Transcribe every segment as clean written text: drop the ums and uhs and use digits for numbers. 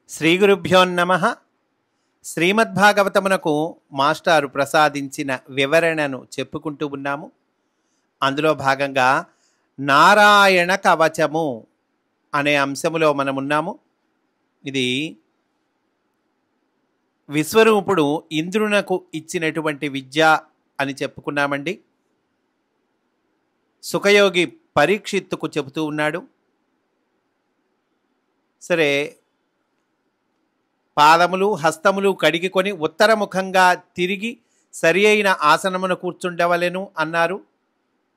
శ్రీ గురుభ్యో నమః. శ్రీమద్భాగవతమునకు మాస్టారు ప్రసాదించిన వివరణను చెప్పుకుంటూ ఉన్నాము. అందులో భాగంగా నారాయణ కవచము అనే అంశములో మనమున్నాము. ఇది విశ్వరూపుడు ఇంద్రునకు ఇచ్చినటువంటి విద్య అని చెప్పుకున్నామండి. సుఖయోగి పరీక్షిత్తుకు చెబుతూ ఉన్నాడు. సరే, పాదములు హస్తములు కడిగికొని ఉత్తరముఖంగా తిరిగి సరి అయిన ఆసనమున కూర్చుండవలెను అన్నారు.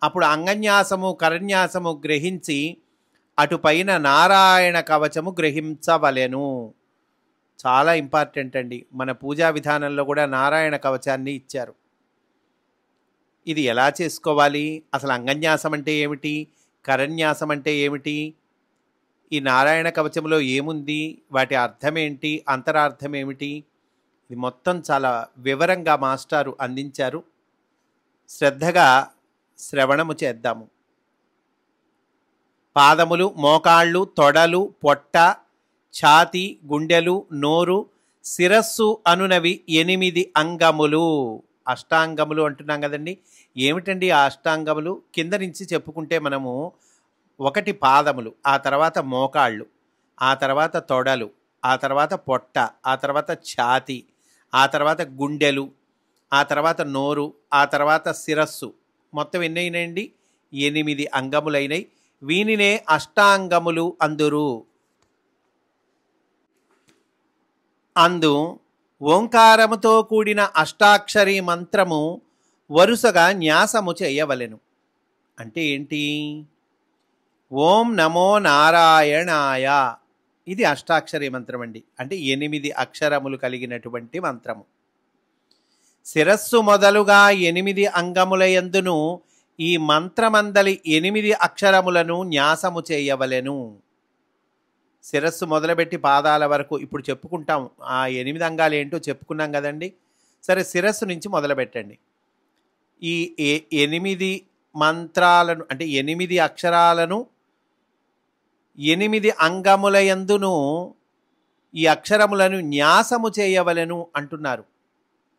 అప్పుడు అంగన్యాసము కరన్యాసము గ్రహించి అటుపైన నారాయణ కవచము గ్రహించవలెను. చాలా ఇంపార్టెంట్ అండి. మన పూజా విధానంలో కూడా నారాయణ కవచాన్ని ఇచ్చారు. ఇది ఎలా చేసుకోవాలి? అసలు అంగన్యాసం అంటే ఏమిటి, కరన్యాసం అంటే ఏమిటి, ఈ నారాయణ కవచంలో ఏముంది, వాటి అర్థం ఏంటి, అంతరార్థం ఏమిటి, ఇది మొత్తం చాలా వివరంగా మాస్టారు అందించారు. శ్రద్ధగా శ్రవణము చేద్దాము. పాదములు, మోకాళ్ళు, తొడలు, పొట్ట, ఛాతి, గుండెలు, నోరు, శిరస్సు అనునవి 8 అంగములు. అష్టాంగములు అంటున్నాం కదండి. ఏమిటండి ఆ అష్టాంగములు? కింద నుంచి చెప్పుకుంటే మనము 1 పాదములు, ఆ తర్వాత మోకాళ్ళు, ఆ తర్వాత తొడలు, ఆ తర్వాత పొట్ట, ఆ తర్వాత ఛాతి, ఆ తర్వాత గుండెలు, ఆ తర్వాత నోరు, ఆ తర్వాత శిరస్సు. మొత్తం ఎన్ని అయినాయండి? 8 అంగములైనవి. వీనినే అష్టాంగములు అందురు. అందు ఓంకారముతో కూడిన అష్టాక్షరి మంత్రము వరుసగా న్యాసము చేయవలెను. అంటే ఏంటి? ఓం నమో నారాయణాయ, ఇది అష్టాక్షరి మంత్రం అండి. అంటే 8 అక్షరములు కలిగినటువంటి మంత్రము. శిరస్సు మొదలుగా 8 అంగములయందును ఈ మంత్రమందలి 8 అక్షరములను న్యాసము చేయవలెను. శిరస్సు మొదలుపెట్టి పాదాల వరకు ఇప్పుడు చెప్పుకుంటాం. ఆ 8 అంగాలు ఏంటో చెప్పుకున్నాం కదండి. సరే, శిరస్సు నుంచి మొదలుపెట్టండి. ఈ 8 మంత్రాలను అంటే 8 అక్షరాలను 8 అంగములయందును ఈ అక్షరములను న్యాసము చేయవలెను అంటున్నారు.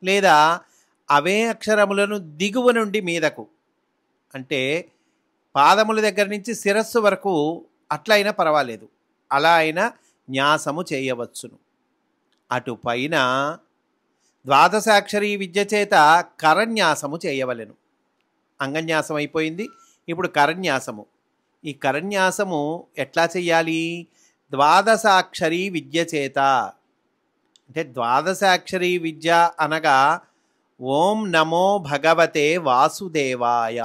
లేదా అవే అక్షరములను దిగువ నుండి మీదకు, అంటే పాదముల దగ్గర నుంచి శిరస్సు వరకు అట్లయినా పర్వాలేదు, అలా అయినా న్యాసము చేయవచ్చును. అటు పైన ద్వాదశాక్షరి విద్య చేత కరన్యాసము చేయవలెను. అంగన్యాసం అయిపోయింది, ఇప్పుడు కరన్యాసము. ఈ కరన్యాసము ఎట్లా చెయ్యాలి? ద్వాదశాక్షరి విద్య చేత. అంటే ద్వాదశాక్షరి విద్య అనగా ఓం నమో భగవతే వాసుదేవాయ.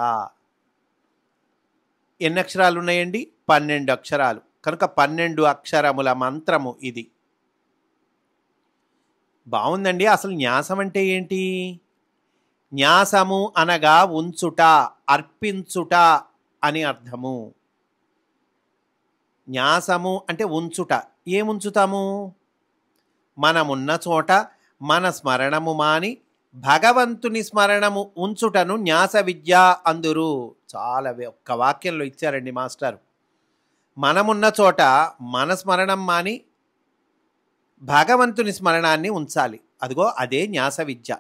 ఎన్ని అక్షరాలు ఉన్నాయండి? 12 అక్షరాలు. కనుక 12 అక్షరముల మంత్రము ఇది. బాగుందండి. అసలు న్యాసం అంటే ఏంటి? న్యాసము అనగా ఉంచుట, అర్పించుట అని అర్థము. న్యాసము అంటే ఉంచుట. ఏముంచుతాము? మనమున్న చోట మన స్మరణము మాని భగవంతుని స్మరణము ఉంచుటను న్యాస విద్య అందురు. చాలా ఒక్క వాక్యంలో ఇచ్చారండి మాస్టారు. మనమున్న చోట మన స్మరణం మాని భగవంతుని స్మరణాన్ని ఉంచాలి. అదిగో అదే న్యాస విద్య.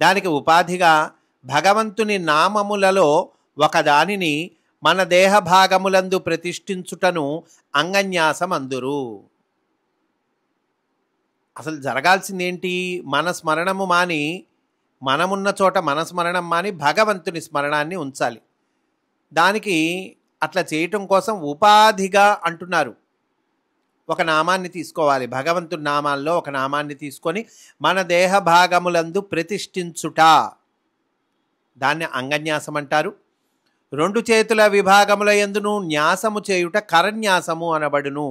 దానికి ఉపాధిగా భగవంతుని నామములలో ఒకదానిని మన దేహ భాగములందు ప్రతిష్ఠించుటను అంగన్యాసం అందురు. అసలు జరగాల్సిందేంటి? మన స్మరణము మాని, మనమున్న చోట మన స్మరణం మాని భగవంతుని స్మరణాన్ని ఉంచాలి. దానికి అట్లా చేయటం కోసం ఉపాధిగా అంటున్నారు. ఒక నామాన్ని తీసుకోవాలి. భగవంతుని నామాల్లో ఒక నామాన్ని తీసుకొని మన దేహ భాగములందు ప్రతిష్ఠించుట, దాన్ని అంగన్యాసం అంటారు. 2 చేతుల విభాగముల యందును న్యాసము చేయుట కరన్యాసము అనబడును.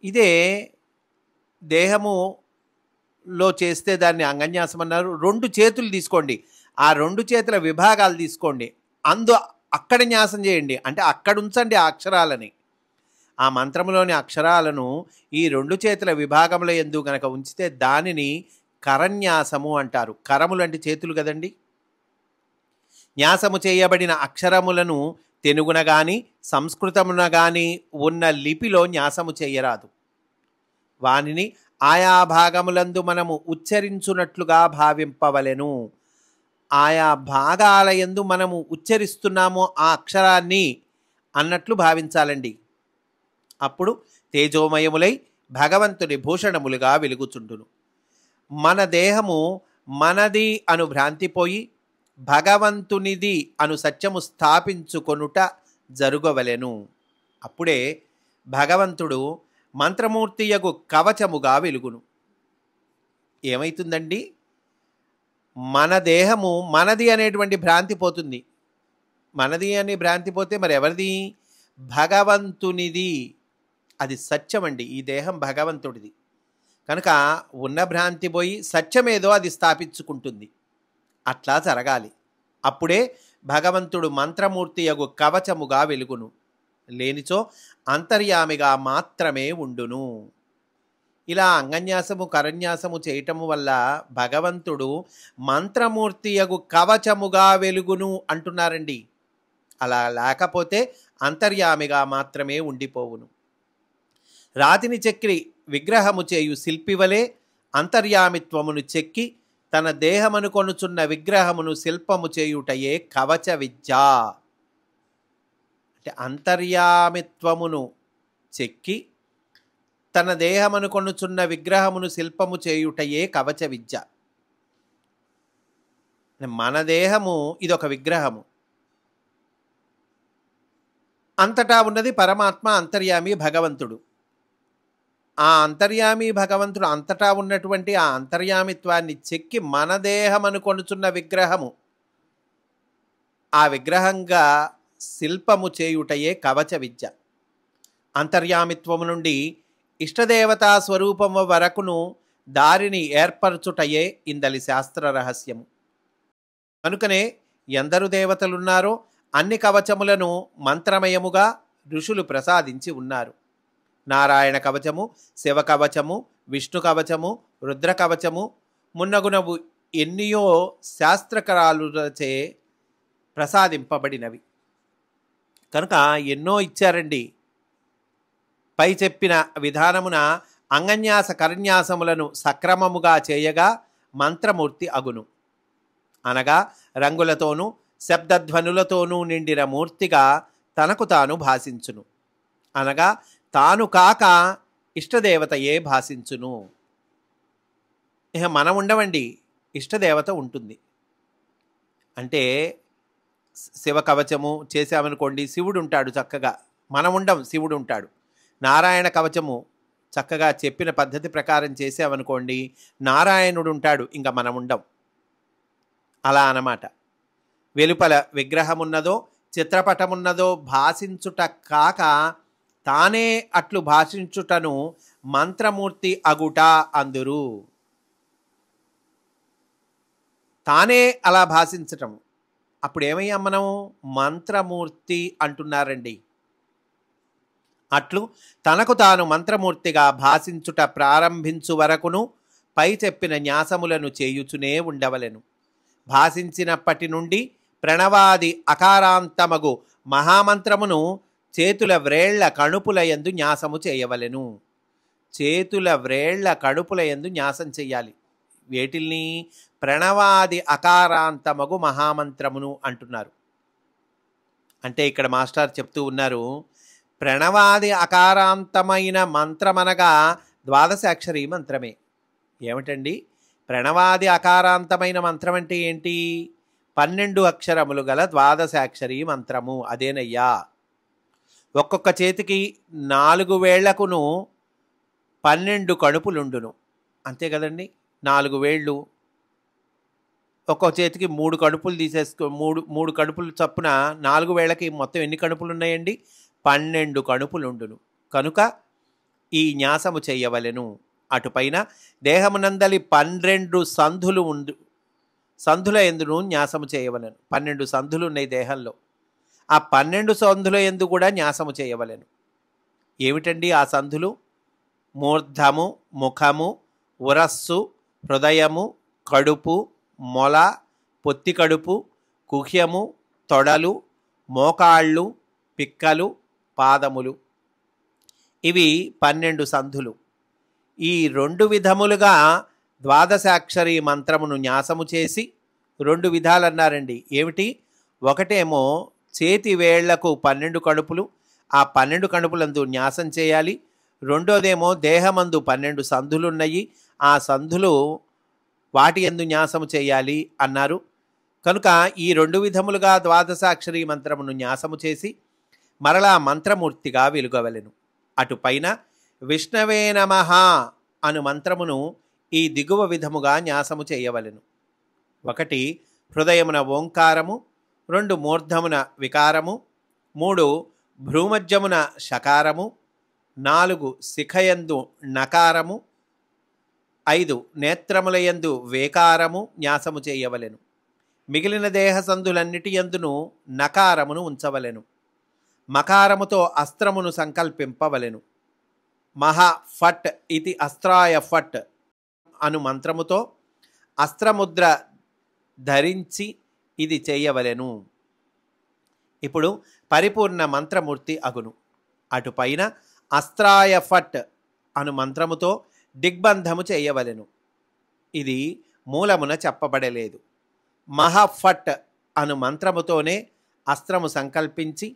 ఇదే దేహములో చేస్తే దాన్ని అంగన్యాసం అన్నారు. 2 చేతులు తీసుకోండి, ఆ 2 చేతుల విభాగాలు తీసుకోండి, అక్కడ న్యాసం చేయండి. అంటే అక్కడ ఉంచండి ఆ అక్షరాలని. ఆ మంత్రములోని అక్షరాలను ఈ 2 చేతుల విభాగముల యందు గనక ఉంచితే దానిని కరన్యాసము అంటారు. కరములు అంటే చేతులు కదండి. న్యాసము చేయబడిన అక్షరములను తెలుగున గాని సంస్కృతమున గాని ఉన్న లిపిలో న్యాసము చేయరాదు. వానిని ఆయా భాగములందు మనము ఉచ్చరించున్నట్లుగా భావింపవలెను. ఆయా భాగాల యందు మనము ఉచ్చరిస్తున్నామో ఆ అక్షరాన్ని అన్నట్లు భావించాలండి. అప్పుడు తేజోమయములై భగవంతుని భూషణములుగా వెలుగుచుండును. మన దేహము మనది అను భ్రాంతిపోయి భగవంతునిది అను సత్యము స్థాపించుకొనుట జరుగవలెను. అప్పుడే భగవంతుడు మంత్రమూర్తియగు కవచముగా వెలుగును. ఏమైతుందండి? మన దేహము మనది అనేటువంటి భ్రాంతి పోతుంది. మనది అనే భ్రాంతి పోతే మరి ఎవరిది? భగవంతునిది. అది సత్యమండి. ఈ దేహం భగవంతుడిది కనుక ఉన్న భ్రాంతి పోయి సత్యమేదో అది స్థాపించుకుంటుంది. అట్లా జరగాలి. అప్పుడే భగవంతుడు మంత్రమూర్తియగు కవచముగా వెలుగును. లేనిచో అంతర్యామిగా మాత్రమే ఉండును. ఇలా అంగన్యాసము కరన్యాసము చేయటము వల్ల భగవంతుడు మంత్రమూర్తియగు కవచముగా వెలుగును అంటున్నారండి. అలా లేకపోతే అంతర్యామిగా మాత్రమే ఉండిపోవును. రాతిని చెక్కి విగ్రహము చేయు శిల్పివలే అంతర్యామిత్వమును చెక్కి తన దేహమును కొనుచున్న విగ్రహమును శిల్పము చేయుటయే కవచ విద్య. అంటే అంతర్యామిత్వమును చెక్కి తన దేహమును కొనుచున్న విగ్రహమును శిల్పము చేయుటయే కవచ విద్య. మన దేహము ఇదొక విగ్రహము. అంతటా ఉన్నది పరమాత్మ, అంతర్యామి భగవంతుడు. ఆ అంతర్యామి భగవంతుడు అంతటా ఉన్నటువంటి ఆ అంతర్యామిత్వాన్ని చెక్కి మన దేహమను కొనుచున్న విగ్రహము ఆ విగ్రహంగా శిల్పము చేయుటయే కవచ విద్య. అంతర్యామిత్వము నుండి ఇష్టదేవతా స్వరూపము వరకును దారిని ఏర్పరచుటయే ఇందలి శాస్త్ర రహస్యము. కనుకనే ఎందరు దేవతలున్నారో అన్ని కవచములను మంత్రమయముగా ఋషులు ప్రసాదించి ఉన్నారు. నారాయణ కవచము, శివ కవచము, విష్ణు కవచము, రుద్ర కవచము మున్నగునవు ఎన్నియో శాస్త్రకరాలుచే ప్రసాదింపబడినవి. కనుక ఎన్నో ఇచ్చారండి. పై చెప్పిన విధానమున అంగన్యాస కరన్యాసములను సక్రమముగా చేయగా మంత్రమూర్తి అగును. అనగా రంగులతోనూ శబ్దధ్వనులతోనూ నిండిన మూర్తిగా తనకు తాను భాషించును. అనగా తాను కాక ఇష్టదేవతయే భాషించును. ఇక మనం ఉండవండి, ఇష్టదేవత ఉంటుంది. అంటే శివ కవచము చేసామనుకోండి, శివుడు ఉంటాడు చక్కగా. మనం ఉండం, శివుడు ఉంటాడు. నారాయణ కవచము చక్కగా చెప్పిన పద్ధతి ప్రకారం చేసామనుకోండి, నారాయణుడు ఉంటాడు, ఇంకా మనం ఉండం. అలా అన్నమాట. వెలుపల విగ్రహమున్నదో చిత్రపటమున్నదో భాషించుట కాక తానే అట్లు భాషించుటను మంత్రమూర్తి అగుట అందురు. తానే అలా భాషించటం, అప్పుడు ఏమయ్యాం మనం? మంత్రమూర్తి అంటున్నారండి. అట్లు తనకు తాను మంత్రమూర్తిగా భాషించుట ప్రారంభించు వరకును పై చెప్పిన న్యాసములను చేయుచునే ఉండవలెను. భాషించినప్పటి నుండి ప్రణవాది అకారాంతమగు మహామంత్రమును చేతుల వ్రేళ్ల కణుపుల యందు న్యాసము చేయవలెను. చేతుల వ్రేళ్ల కణుపుల యందు న్యాసం చెయ్యాలి. వేటిల్ని? ప్రణవాది అకారాంతమగు మహామంత్రమును అంటున్నారు. అంటే ఇక్కడ మాస్టర్ చెప్తూ ఉన్నారు, ప్రణవాది అకారాంతమైన మంత్రమనగా ద్వాదశాక్షరి మంత్రమే. ఏమిటండి ప్రణవాది అకారాంతమైన మంత్రం అంటే ఏంటి? 12 అక్షరములు గల ద్వాదశాక్షరి మంత్రము అదేనయ్యా. ఒక్కొక్క చేతికి 4 వేళ్లకును 12 కణుపులుండును. అంతే కదండి, 4 వేళ్ళు. ఒక్కొక్క చేతికి 3 కణుపులు తీసేసుకో, 3 కణుపులు చప్పున 4 వేళ్లకి మొత్తం ఎన్ని కణుపులు ఉన్నాయండి? 12 కణుపులుండును. కనుక ఈ న్యాసము చెయ్యవలెను. అటుపైన దేహమునందలి 12 సంధులు సంధుల ఎందును న్యాసము చేయవలెను. 12 సంధులు ఉన్నాయి దేహంలో. ఆ 12 సంధుల ఎందు కూడా న్యాసము చేయవలెను. ఏమిటండి ఆ సంధులు? మూర్ధము, ముఖము, ఉరస్సు, హృదయము, కడుపు, మొల, పొత్తి కడుపు, కుహ్యము, తొడలు, మోకాళ్ళు, పిక్కలు, పాదములు. ఇవి 12 సంధులు. ఈ 2 విధములుగా ద్వాదశాక్షరి మంత్రమును న్యాసము చేసి 2 విధాలు అన్నారండి. ఏమిటి? ఒకటేమో చేతి వేళ్లకు 12 కణుపులు, ఆ 12 కణుపులందు న్యాసం చేయాలి. రెండోదేమో దేహమందు 12 సంధులున్నాయి, ఆ సంధులు వాటి యందు న్యాసము చేయాలి అన్నారు. కనుక ఈ 2 విధములుగా ద్వాదశాక్షరి మంత్రమును న్యాసము చేసి మరలా మంత్రమూర్తిగా వెలుగవలెను. అటుపైన విష్ణవే నమః అను మంత్రమును ఈ దిగువ విధముగా న్యాసము చేయవలెను. 1 హృదయమున ఓంకారము, 2 మూర్ధమున వికారము, 3 భ్రూమధ్యమున షకారము, 4 శిఖయందు నకారము, 5 నేత్రములయందు వేకారము న్యాసము చేయవలెను. మిగిలిన దేహ సంధులన్నిటి యందును నకారమును ఉంచవలెను. మకారముతో అస్త్రమును సంకల్పింపవలెను. మహా ఫట్ ఇది అస్త్రాయ ఫట్ అను మంత్రముతో అస్త్రముద్ర ధరించి ఇది చేయవలెను. ఇప్పుడు పరిపూర్ణ మంత్రమూర్తి అగును. అటుపైన అస్త్రాయ ఫట్ అను మంత్రముతో దిగ్బంధము చేయవలెను. ఇది మూలమున చెప్పబడలేదు. మహాఫట్ అను మంత్రముతోనే అస్త్రము సంకల్పించి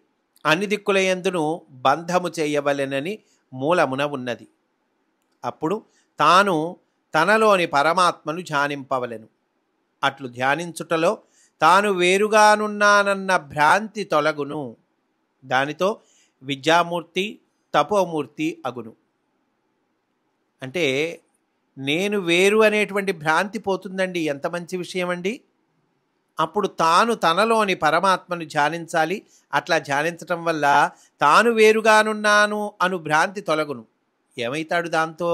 అన్ని దిక్కులయందును బంధము చేయవలెనని మూలమున ఉన్నది. అప్పుడు తాను తనలోని పరమాత్మను ధ్యానింపవలెను. అట్లు ధ్యానించుటలో తాను వేరుగానున్నానన్న భ్రాంతి తొలగును. దానితో విద్యామూర్తి తపోమూర్తి అగును. అంటే నేను వేరు అనేటువంటి భ్రాంతి పోతుందండి. ఎంత మంచి విషయం అండి. అప్పుడు తాను తనలోని పరమాత్మను ధ్యానించాలి. అట్లా ధ్యానించటం వల్ల తాను వేరుగానున్నాను అను భ్రాంతి తొలగును. ఏమైతాడు దాంతో?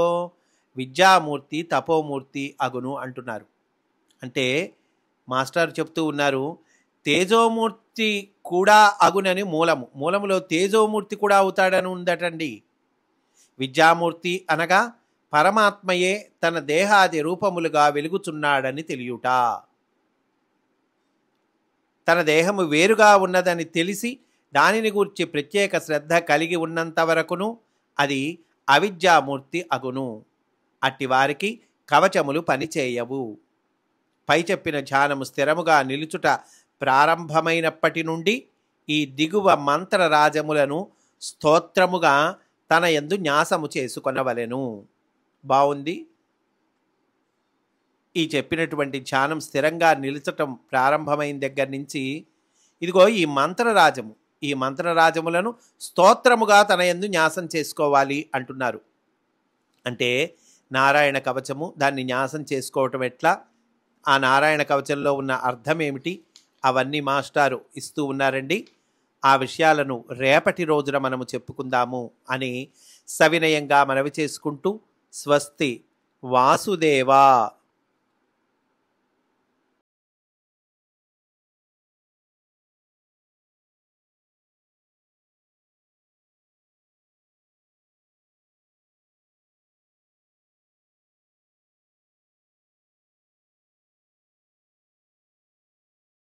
విద్యామూర్తి తపోమూర్తి అగును అంటున్నారు. అంటే మాస్టర్ చెప్తూ ఉన్నారు, తేజోమూర్తి కూడా అగునని మూలములో తేజోమూర్తి కూడా అవుతాడని ఉందటండి. విద్యామూర్తి అనగా పరమాత్మయే తన దేహాది రూపములుగా వెలుగుచున్నాడని తెలియుట. తన దేహము వేరుగా ఉన్నదని తెలిసి దానిని గూర్చి ప్రత్యేక శ్రద్ధ కలిగి ఉన్నంత వరకును అది అవిద్యామూర్తి అగును. అట్టివారికి కవచములు పనిచేయవు. పై చెప్పిన ధ్యానము స్థిరముగా నిలుచుట ప్రారంభమైనప్పటి నుండి ఈ దిగువ మంత్రరాజములను స్తోత్రముగా తన యందు న్యాసము చేసుకొనవలెను. బాగుంది. ఈ చెప్పినటువంటి ధ్యానం స్థిరంగా నిలుచటం ప్రారంభమైన దగ్గర నుంచి ఇదిగో ఈ మంత్రరాజములను స్తోత్రముగా తన యందు న్యాసం చేసుకోవాలి అంటున్నారు. అంటే నారాయణ కవచము, దాన్ని న్యాసం చేసుకోవటం ఎట్లా, ఆ నారాయణ కవచంలో ఉన్న అర్థం ఏమిటి, అవన్నీ మాస్టారు ఇస్తూ ఉన్నారండి. ఆ విషయాలను రేపటి రోజున మనము చెప్పుకుందాము అని సవినయంగా మనవి చేసుకుంటూ, స్వస్తి వాసుదేవా.